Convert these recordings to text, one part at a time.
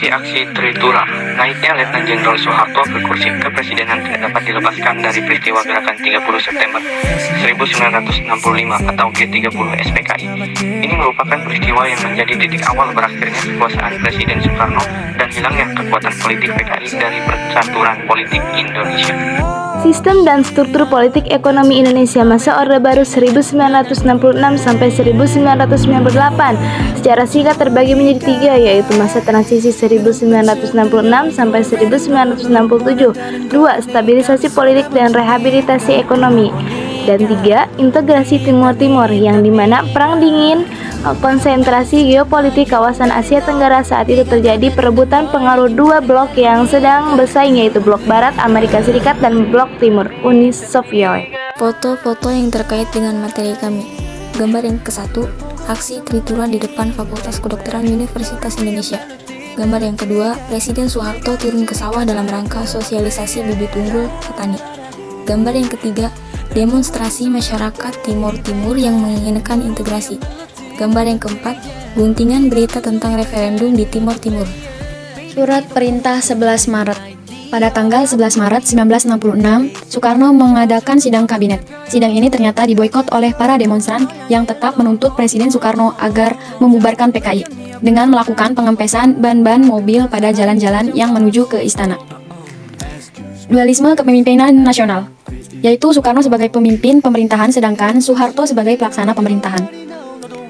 Aksi Tritulah, naiknya Letnan Jenderal Soeharto ke kursi kepresidenan tidak dapat dilepaskan dari peristiwa gerakan 30 September 1965 atau G30 SPKI. Ini merupakan peristiwa yang menjadi titik awal berakhirnya kekuasaan Presiden Soekarno dan hilangnya kekuatan politik PKI dari percaturan politik Indonesia. Sistem dan struktur politik ekonomi Indonesia masa Orde Baru 1966 sampai 1998 secara singkat terbagi menjadi tiga, yaitu masa transisi 1966 sampai 1967, 2. Stabilisasi politik dan rehabilitasi ekonomi, dan 3. Integrasi Timur-Timur, yang dimana perang dingin, konsentrasi geopolitik kawasan Asia Tenggara saat itu terjadi perebutan pengaruh dua blok yang sedang bersaing, yaitu blok Barat Amerika Serikat dan blok Timur Uni Soviet. Foto-foto yang terkait dengan materi kami. Gambar yang ke-1, aksi Tritulah di depan Fakultas Kedokteran Universitas Indonesia. Gambar yang kedua, Presiden Soeharto turun ke sawah dalam rangka sosialisasi bibit unggul petani. Gambar yang ketiga, demonstrasi masyarakat Timur-Timur yang menginginkan integrasi. Gambar yang keempat, guntingan berita tentang referendum di Timur-Timur. Surat Perintah 11 Maret. Pada tanggal 11 Maret 1966, Soekarno mengadakan sidang kabinet. Sidang ini ternyata diboikot oleh para demonstran yang tetap menuntut Presiden Soekarno agar membubarkan PKI dengan melakukan pengempesan ban-ban mobil pada jalan-jalan yang menuju ke istana. Dualisme kepemimpinan nasional, yaitu Soekarno sebagai pemimpin pemerintahan sedangkan Soeharto sebagai pelaksana pemerintahan.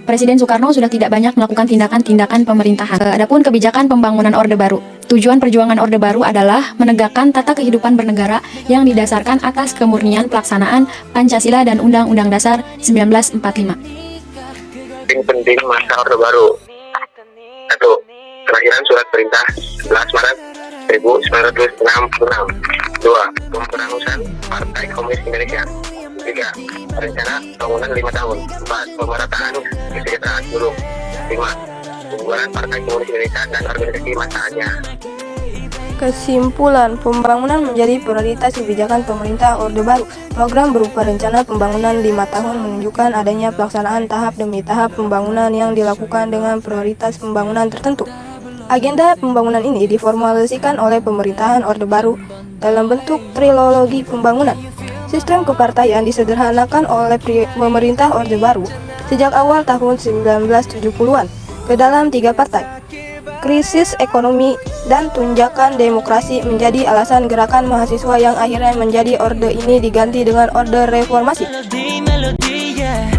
Presiden Soekarno sudah tidak banyak melakukan tindakan-tindakan pemerintahan. Adapun kebijakan pembangunan Orde Baru. Tujuan perjuangan Orde Baru adalah menegakkan tata kehidupan bernegara yang didasarkan atas kemurnian pelaksanaan Pancasila dan Undang-Undang Dasar 1945. Penting masa Orde Baru. 1. Kelahiran Surat Perintah 11 Maret 1966. 2. Pemberangusan Partai Komunis Indonesia. 3. Rencana bangunan 5 tahun. 4. Pemerataan kesejahteraan buruh. 5. Pembubaran Partai Komunis Indonesia dan organisasi masanya. Kesimpulan, pembangunan menjadi prioritas kebijakan pemerintah Orde Baru. Program berupa rencana pembangunan 5 tahun menunjukkan adanya pelaksanaan tahap demi tahap pembangunan yang dilakukan dengan prioritas pembangunan tertentu. Agenda pembangunan ini diformulasikan oleh pemerintahan Orde Baru dalam bentuk trilogi pembangunan. Sistem kepartaian disederhanakan oleh pemerintah Orde Baru sejak awal tahun 1970-an ke dalam 3 partai. Krisis ekonomi dan tunjakan demokrasi menjadi alasan gerakan mahasiswa yang akhirnya menjadi orde ini diganti dengan orde reformasi. melody, yeah.